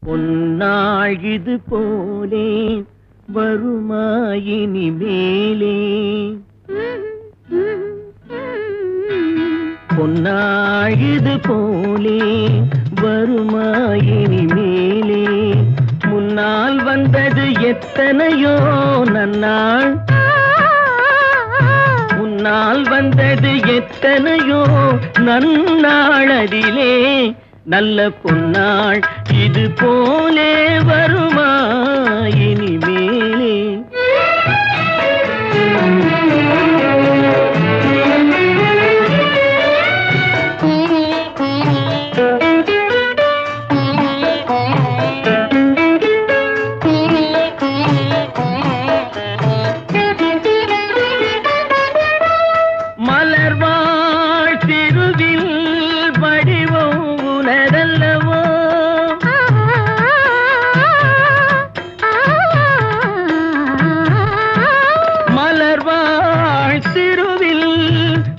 பொன்னாள் இது போலே வருமாயினி மேலே, பொன்னாள் இது போலே வருமாயினி மேலே, முன்னால் வந்தது எத்தனையோ நன்னாள், முன்னால் வந்தது எத்தனையோ நன்னாள், அதிலே நல்ல பொன்னாள் இது போலே வருமா இனிமேலே. மலர்வாழ் திருவில் வடிவம் உனதல்லவோ, மலர்வாழ் திருவில்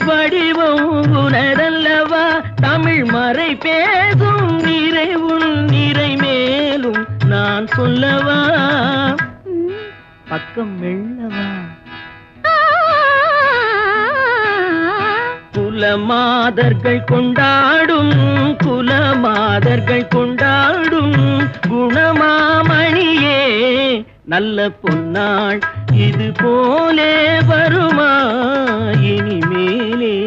வடிவம் உனதல்லவா, தமிழ் மறை பேசும் நிறை உன் நிறை மேலும் நான் சொல்லவா, பக்கம் மெல்லவா. குலமாதர்கள் கொண்டாடும் குலமாதர்கள் கொண்டாடும் குணமாமணியே, நல்ல பொன்னாள் இது போலே வருமா இனிமேலே.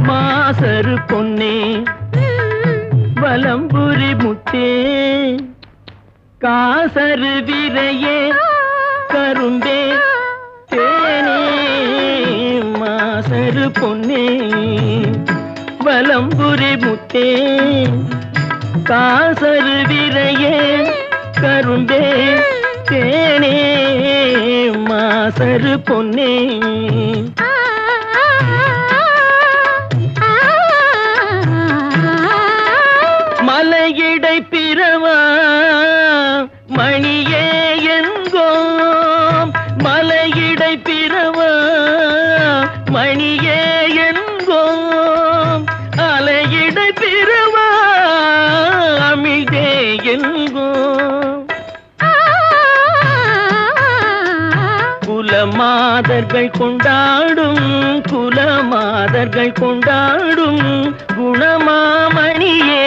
மாசரு பொன்னே வலம்புரி முத்தே, காசரு விரையே கரும்பே தேனே, மாசரு பொன்னே வலம்புரி முத்தே, காசரு விரையே கரும்பே தேனே, மாசரு பொன்னே. மலையிடை பிறவா மணியே என்கோம், மலையிடை பிறவா மணியே என்கோம், அலையிடை பிறவா அமிழ்தே என்கோம். குலமாதர்கள் கொண்டாடும் குலமாதர்கள் கொண்டாடும் குணமாமணியே,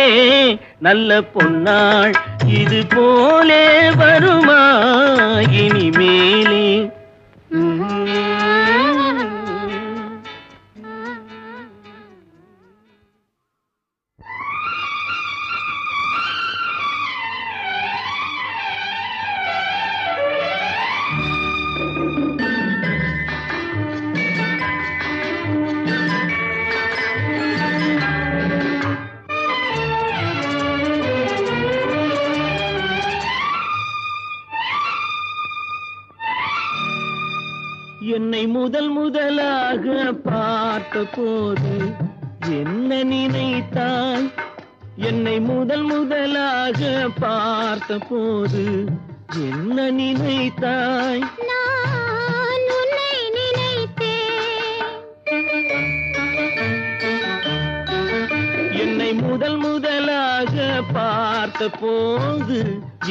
நல்ல பொன்னாள் இது போலே வருமா இனிமேலே. என்னை முதல் முதலாக பார்த்த போது என்ன நினைத்தாய், என்னை முதல் முதலாக பார்த்த போது என்ன நினைத்தாய், நான் உன்னை நினைத்தேன். என்னை முதல் முதலாக பார்த்த போது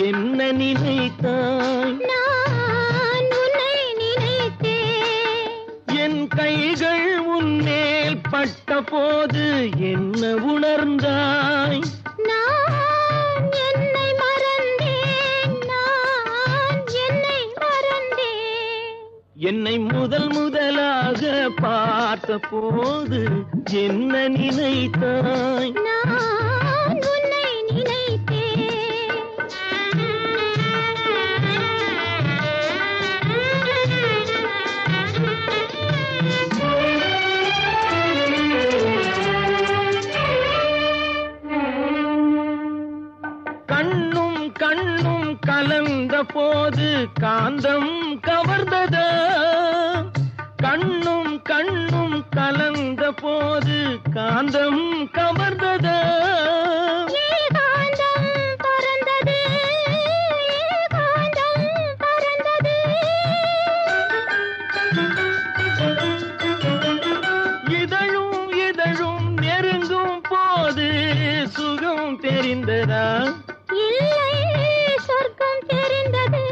என்ன நினைத்தாய், நான் உன்னை நினைத்தேன். என் கைகள் உன்மேல் பட்ட போது என்ன உணர்ந்தாய், நான் என்னை மறந்தேன், நான் என்னை மறந்தேன். என்னை முதல் முதலாக பார்த்த போது என்ன நினைத்தாய், நான் உன்னை நினைத்தேன். கண்ணும் கண்ணும் கலந்த போது காந்தம் கவர்ந்ததா, கண்ணும் கண்ணும் கலந்த போது காந்தம் கவர்ந்ததா, சுகம் தெரிந்ததா? இல்லை, சொர்க்கம் தெரிந்தது,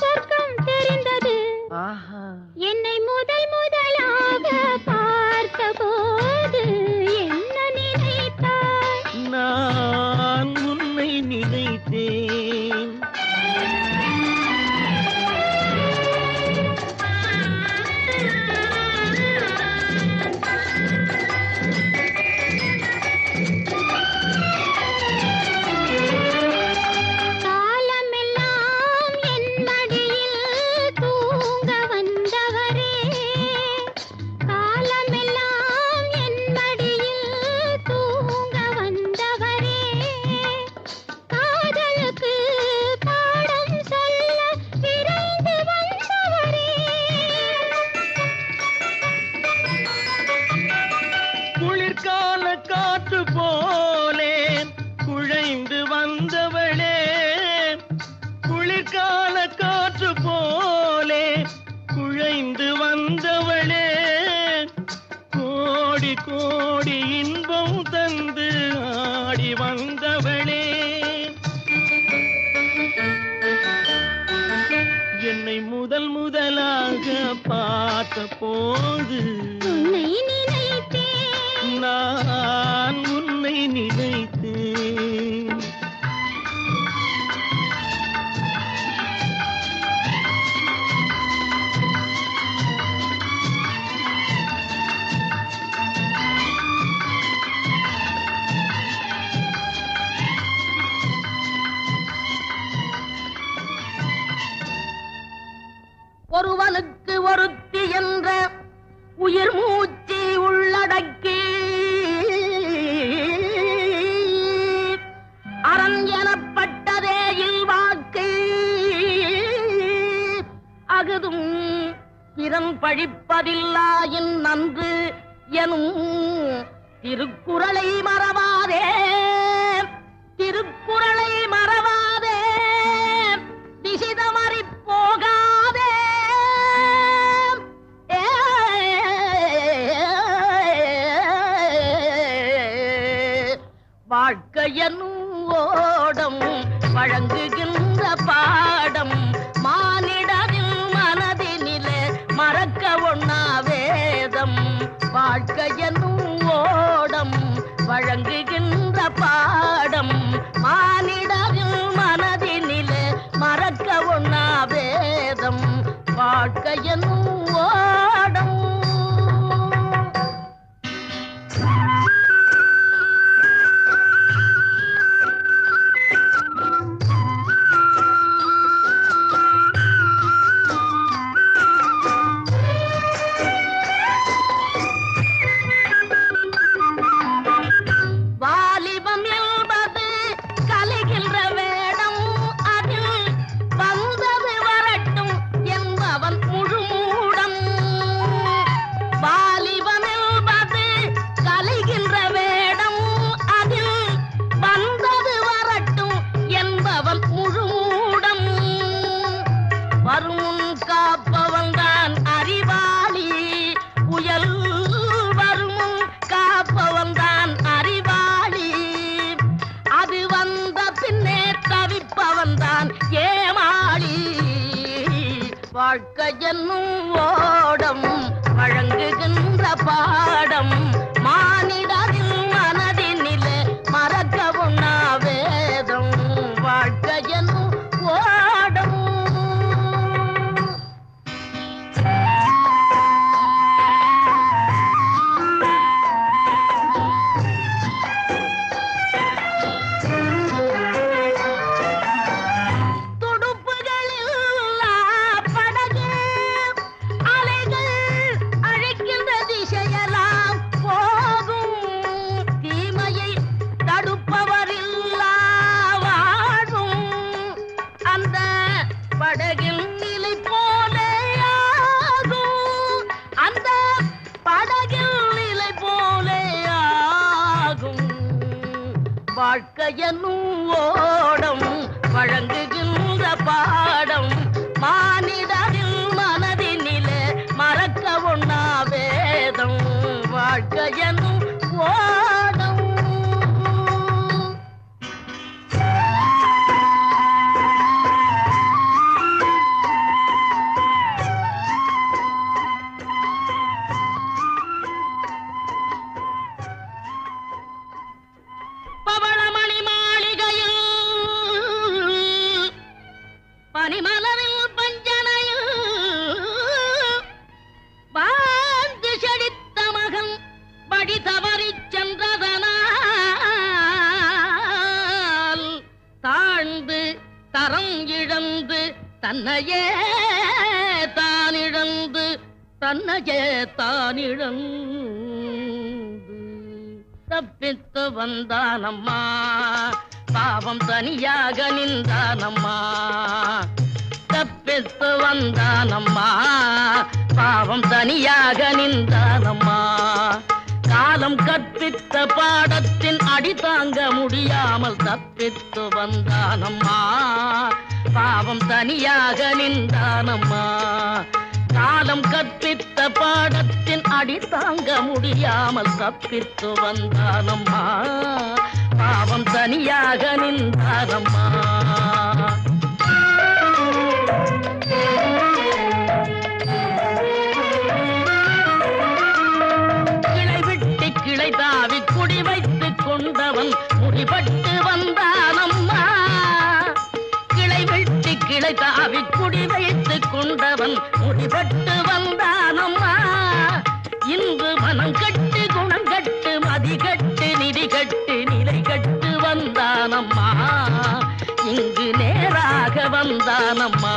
சொர்க்கம் தெரிந்தது. ஆஹா, என்னை முதல் முதலாக பார்த்த போது என்ன நினைத்தாய்? நான் உன்னை நினைத்தேன். காலமெல்லாம் என் மடியில் தூங்க வந்தவரே, காலமெல்லாம் என் மடியில் தூங்க வந்தவரே, காதலுக்கு பாடம் சொல்ல விரைந்து வந்தவரே. குளிர்கால காற்று போலே குழைந்து வந்தவளே, குளிர்கால காற்று போலே குழைந்து வந்தவளே, கோடி கோடி இன்பம் தந்து ஆடி வந்தவளே, என்னை முதல் முதலாக பார்த்த போது உன்னை நினைத்தேன். நான் உன்னை நினைத்தேன். ஒருவனுக்கு ஒருத்தி என்ற உயிர் மூச்சு உள்ளடக்கி அரண் எனப்பட்டதே இல்வாக்கு அகுதும் திறம் பழிப்பதில்லாயின் நன்று எனும் திருக்குறளை மறவாதே, திருக்குறளை மறவாதே, திசிதமறி போகாதே. வாழ்க்கையனும் ஓடம் வழங்குகின்ற பாடம் மானிடரின் மனதினிலே மறக்க ஒண்ணா வேதம். வாழ்க்கையனும் ஓடம் வழங்குகின்ற பாடம் மானிடரின் மனதினிலே மறக்க ஒண்ணா வேதம். வாழ்க்கையனும் ஓடம். வாலிபம் என்பது கலைகின்ற வேடம், அதில் வந்தது வரட்டும் என்பவன் முழுமூடம். வாலிபம் என்பது கலைகின்ற வேடம், அதில் வந்தது வரட்டும் என்பவன் முழுமூடம். வருமுன் காப்பவன் தான் அறிவாளி, புயல் வருமுன் காப்பவன் தான் அறிவாளி, அது வந்த பின்னே தவிப்பவன் தான் ஏமாளி. வாழ்க்கை என்னும் ஓடம் வழங்குகின்ற பாடம் மானிடரின் மனதினிலே மறக்க ஒண்ணா வேதம். வாழ்க்கை என்னும் ஓடம். படகில் நிலை போலே ஆகும், அந்த படகில் நிலை போலே ஆகும். வாழ்க்கையனும் ஓடம் வழங்குகின்ற பாடம் மானிடரின் மனதினிலே மறக்க ஒண்ணா வேதம். வாழ்க்கையனும் ஓடம். தன்னையே தானிழந்து தன்னையே தானிழந்து தப்பித்து வந்தானம்மா பாவம் தனியாக நின்றானம்மா தப்பித்து வந்தானம்மா பாவம் தனியாக நின்றானம்மா காலம் கற்பித்த பாடத்தின் அடி தாங்க முடியாமல் தப்பித்து வந்தானம்மா பாவம் தனியாக நின்றானம்மா காலம் கற்பித்த பாடத்தின் அடி தாங்க முடியாமல் தப்பித்து வந்தானம்மா பாவம் தனியாக நின்றானம்மா கிளை விட்டு கிளை தாவி குடி வைத்துக் கொண்டவன் முடிபட்டு வந்தானம்மா கிளை விட்டு கிளை தாவி குடி வைத்துக் கொண்டவன் முடிபட்டு வந்தானம்மா இன்று மனம் கட்டு குணம் கட்டு மதி கட்டு நிதி கட்டு நிலை கட்டு வந்தானம்மா இங்கு நேராக வந்தானம்மா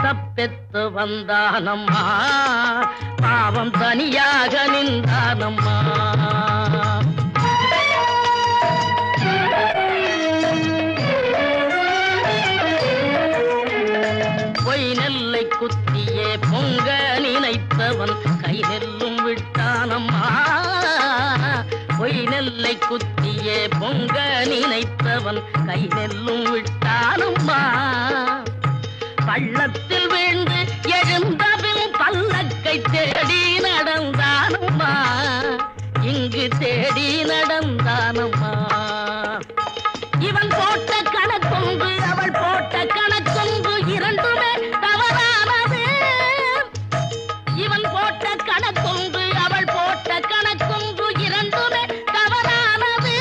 தப்பெத்து வந்தானம்மா பாவம் தனியாக நின்றானம்மா பொய் நெல்லை குத்தியே பொங்க நினைத்தவன் கை நெல்லும் விட்டானம்மா பொய் நெல்லை குத்தியே பொங்க நினைத்தவன் கை நெல்லும் விட்டானம்மா பள்ளத்தில் வீழ்ந்து எழுந்தபின் பல்லக்கை தேடி நடந்தானம்மா இங்கு தேடி நடந்தானம்மா இவன் போட்ட கணக்கொன்று அவள் போட்ட கணக்கொன்று இரண்டுமே தவறானது இவன் போட்ட கணக்கொன்று அவள் போட்ட கணக்கொன்று இரண்டுமே தவறானது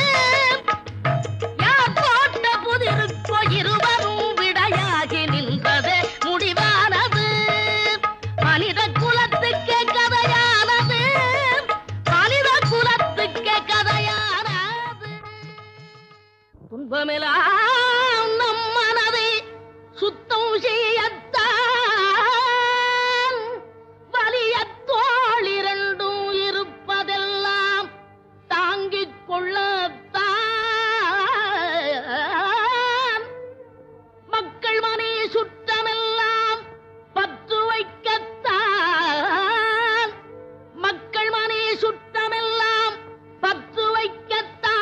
யார் போட்ட புதிருக்கோ இருவரும் விடையாகி நின்றதே முடிவானது மனித குலத்துக்கே கதையானது மனித குலத்துக்கே கதையானது துன்பமெல்லாம் நம் மனதை சுத்தம் செய்யத்தான் வலிய தோள் இரண்டும் இருப்பதெல்லாம் தாங்கிக் கொள்ளத்தான் மக்கள் மனை சுற்றமெல்லாம் பற்று வைக்கத்தான் மக்கள் மனை சுற்றமெல்லாம் பற்று வைக்கத்தான்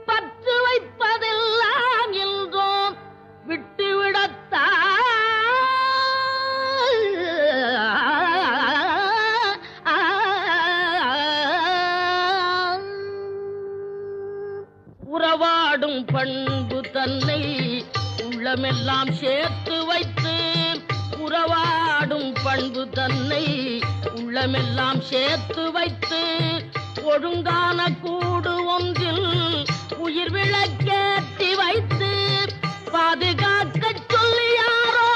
பற்று வைப்பதெல்லாம் என்றோம் விட்டுவிடத்தான் உறவாடும் பண்பு தன்னை உள்ளமெல்லாம் சேர்த்து வைத்து உறவாடும் பண்பு தன்னை உள்ளமெல்லாம் சேர்த்து வைத்து ஒழுங்கான கூடு ஒன்றில் உயிர் விளக்கேற்றி வைத்து பாதுகாக்க சொல்லி யாரோ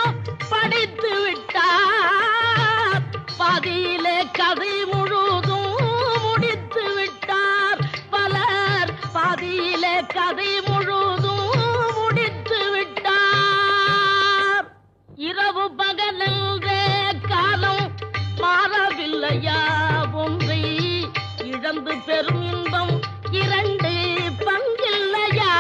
படித்து விட்டார் பாதியிலே கதை முழுதும் முடித்து விட்டார் பலர் பாதியிலே கதை முழுதும் முடித்து விட்டார் இரவு பகலென்றே காலம் மாறவில்லையா ஒன்றை இழந்து பெரும் இன்பம் இரண்டு பங்கில்லையா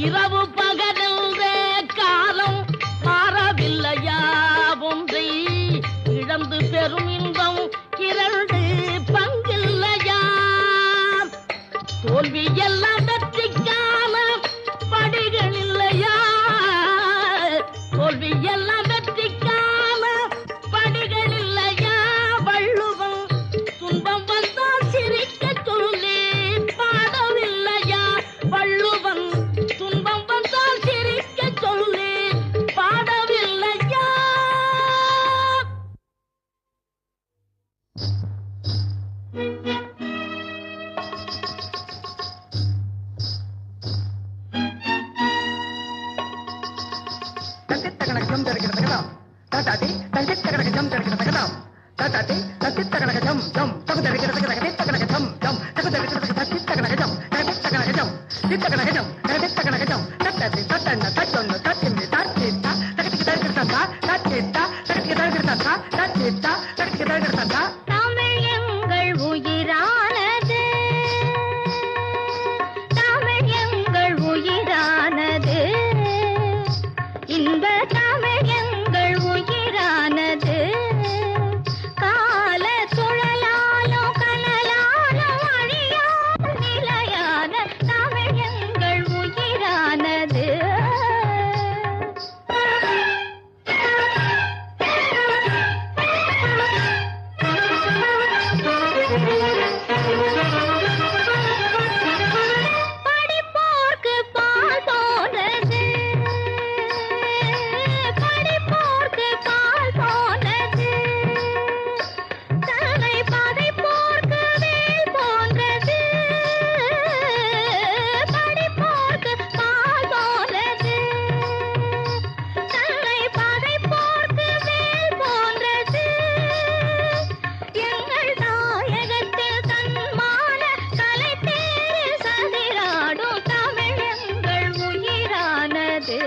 இரவு பகலென்றே காலம் மாறவில்லையா ஒன்றை இழந்து பெரும் இன்பம் இரண்டு பங்கில்லையா தோல்வி எல்லாம் வெற்றிக்கான படிகள் இல்லையா தோல்வி எல்லாம் வெற்றிக்கான படிகள் இல்லையா வள்ளுவம் துன்பம் வந்தால் சிரிக்க சொல்லி பாடவில்லையா வள்ளுவம் துன்பம் வந்தால் சிரிக்க சொல்லி பாடவில்லையா தமிழ் எங்கள் உயிரானது, தமிழ் எங்கள் உயிரானது, இந்த தமிழ் எங்கள் உயிரானது. கால சுழலாலும் கனலாலும் அழியாத நிலையான தமிழ் எங்கள் உயிரானது. படிப்போர்க்கு பால் போனது, படிப்போர்க்கு பால் போனது, தலை பதைப்போர்க்கு வேல் போன்றது. படிப்போர்க்கு பால் போனது, தலை பதைப்போர்க்கு வேல் போன்றது. எங்கள் தாயகத்தில் தன்மான கலை தேரில் சதிராடும் தமிழ் எங்கள் உயிரானது.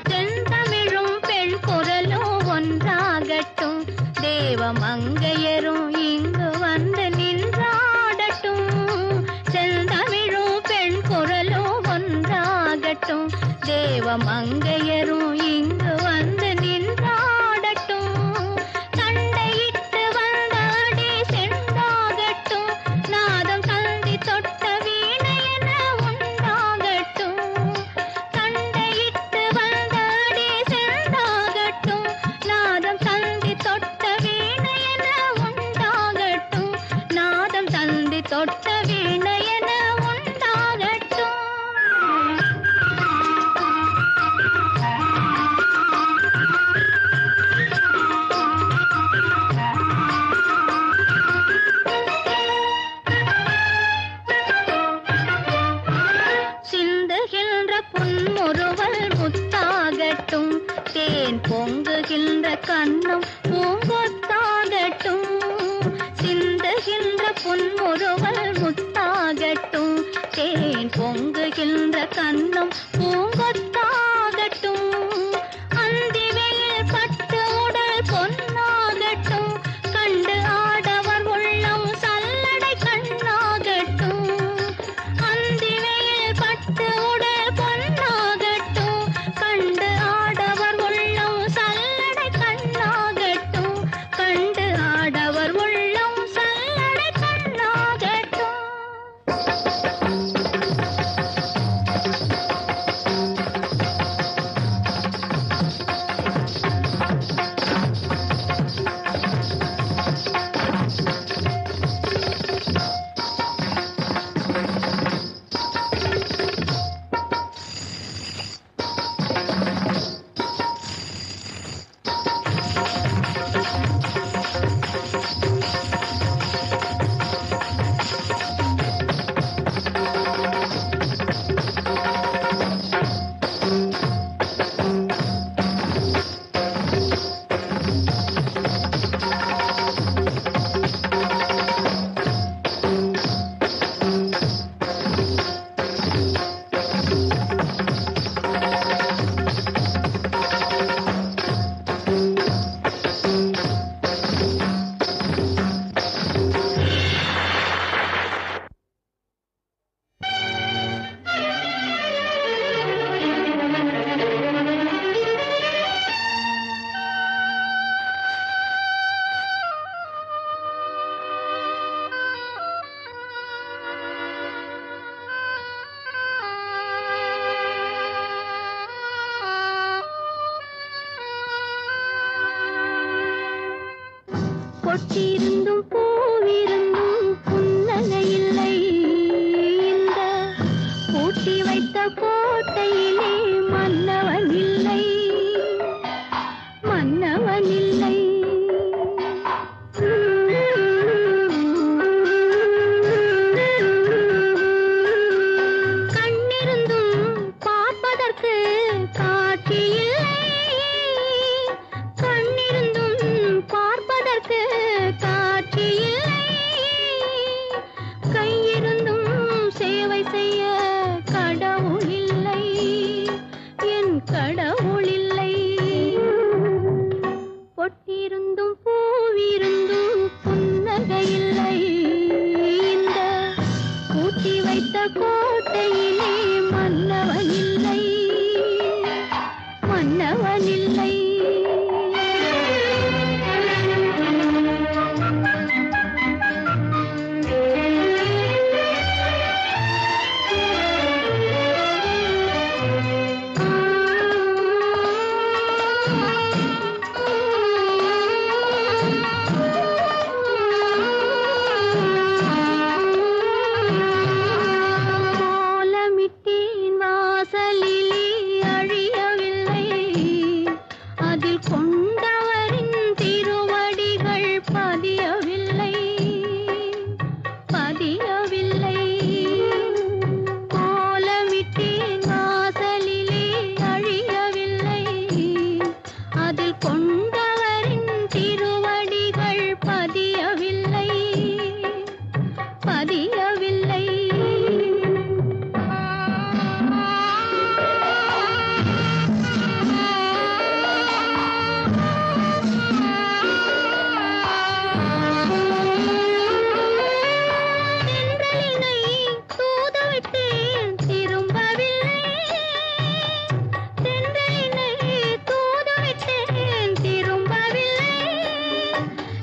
செந்தமிழும் பெண் குரலும் ஒன்றாகட்டும், தேவமங்கையரும் இங்கு வந்து நின்றாடட்டும். செந்தமிழும் பெண் குரலும் ஒன்றாகட்டும், தேவமங்கையரும் இங்கு வந்து நின்றாடட்டும். சண்டையிட்டு வந்தாடி சென்றாகட்டும், நாதம் தந்தி தொட்ட வீணை என உண்டாகட்டும். சண்டையிட்டு வந்தாடி சென்றாகட்டும், நாதம் தந்தி தொட்ட வீணை என உண்டாகட்டும். நாதம் தந்தி தொட்ட வீணை என உண்டாகட்டும். சிந்துகின்ற புன்முறுவல் முத்தாகட்டும், தேன் பொங்குகின்ற கண்ணம் பூங்கொத்தாகட்டும். சிந்துகின்ற புன்முறுவல் முத்தாகட்டும், தேன் பொங்குகின்ற கண்ணம் பூங்கொத்தாகட்டும். அந்திவெயில் பட்டு உடல் பொன்னாகட்டும், கண்டு ஆடவர் உள்ளம் சல்லடை கண்ணாகட்டும். அந்திவெயில் பட்டு உடல் பொன்னாகட்டும், கண்டு ஆடவர் உள்ளம் சல்லடை கண்ணாகட்டும். கண்டு ஆடவர் உள்ளம் சல்லடை கண்ணாகட்டும். பொட்டிருந்தும் பூவிருந்தும் புன்னகை இல்லை, இந்த பூட்டி வைத்த கோட்டையிலே மன்னவன் இல்லை, மன்னவன் இல்லை. எனக்கு காட்சி இல்லை, கையிருந்தும் சேவை செய்ய கடவுள் இல்லை, என் கடவுள் இல்லை. பொட்டிருந்தும் பூவிருந்தும் புன்னகை இல்லை, இந்த பூட்டி வைத்த கோட்டையிலே மன்னவன் இல்லை, மன்னவன் இல்லை. கோலமிட்டேன் வாசலிலே அழியவில்லை, அதில் கொண்டவரின் திருவடிகள் பதியவில்லை, பதியவில்லை. கோலமிட்டேன் வாசலிலே அழியவில்லை, அதில் கொண்டவரின் திருவடிகள் பதியவில்லை, பதியவில்லை. தென்றலினை தூதுவிட்டேன் திரும்பவில்லை, தென்றலினை தூதுவிட்டேன் திரும்பவில்லை.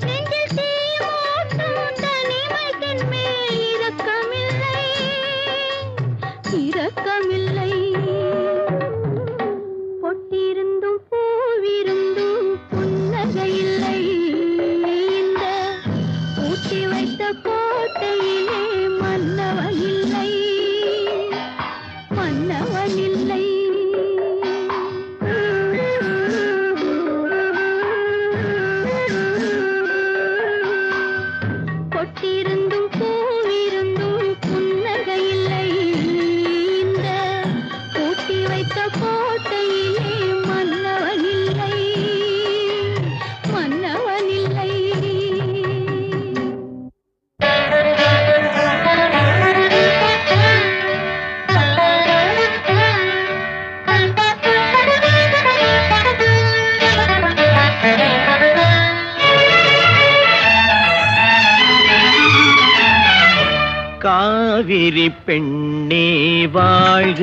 நெஞ்சில் தீமூட்டும் தனிமையின் மேல் இரக்கமில்லை, இரக்கமில்லை. பொட்டிருந்தும் பூவிருந்தும் புன்னகை இல்லை, இந்த பூட்டி வைத்த கோட்டையிலே மன்னவன் இல்லை, மன்னவன் இல்லை. பொட்டிருந்தும் பூவிருந்தும் புன்னகை இல்லை, இந்த பூட்டி வைத்த கோட்டையிலே மன்னவன் இல்லை, மன்னவன் இல்லை. காவிரி பெண்ணே வாழ்க,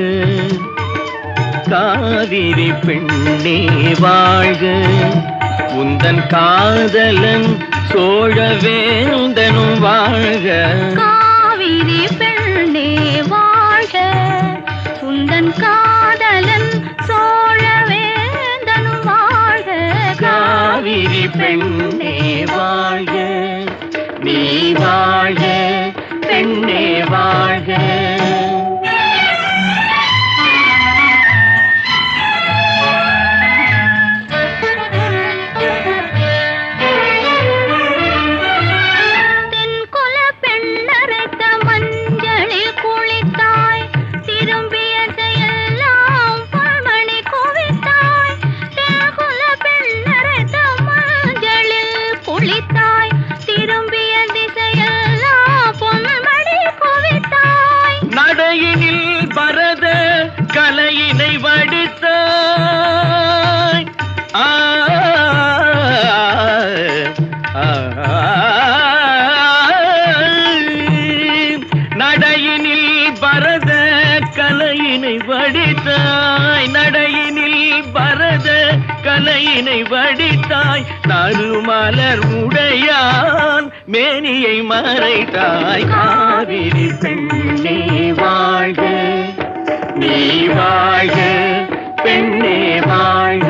காவிரி பெண்ணே வாழ்க, உந்தன் காதலன் சோழவேந்தனும் வாழ்க. காவிரி பெண்ணே வாழ்க, உந்தன் காதலன் சோழவேந்தனும் வாழ்க. காவிரி பெண்ணே வாழ்க, நீ வாழ்க பெண்ணே வாழ்க. தென்குல பெண்ணரைத்த மஞ்சளில் குளித்தாய், திரும்பியதையெல்லாம் பொன்மணி குவித்தாய். தென்குல பெண்ணரைத்த மஞ்சளில் குளித்தாய், திரும்பிய திசையெல்லாம் பொன்மணி குவித்தாய். நடையினில் பரத கலையினை வடித்தாய், நடையினில் பரத கலையினை வடித்தாய், நடையினில் பரத கலையினை வடித்தாய். நறுமலர் உடையான் மேனியை மறைத்தாய். காவிரி பெண்ணே வாழ்க, நீ வாழ்க பெண்ணே வாழ்க.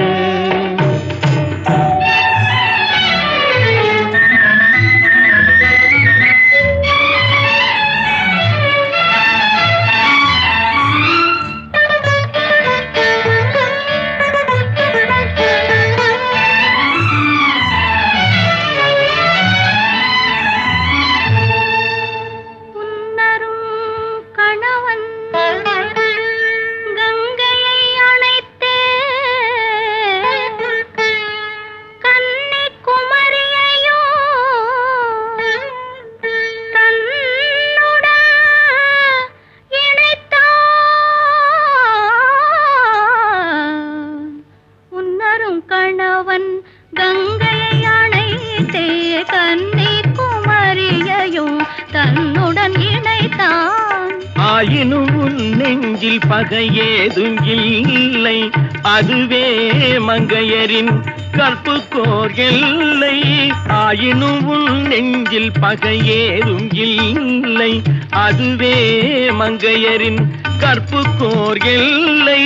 கணவன் கங்கையை அணைத்தே ஆயினும் உன் நெஞ்சில் பகையேதும் இல்லை, அதுவே மங்கையரின் கற்புக்கோர் எல்லை. ஆயினும் உன் நெஞ்சில் பகையேதும் இல்லை, அதுவே மங்கையரின் கற்புக்கோர் எல்லை.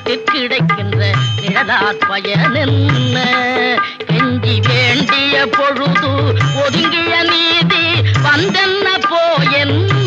நமக்கு கிடைக்கின்ற நிழலாற் பயன் என்ன? கெஞ்சி வேண்டிய பொழுது ஒதுங்கிய நீதி வந்தென்ன போயென்ன?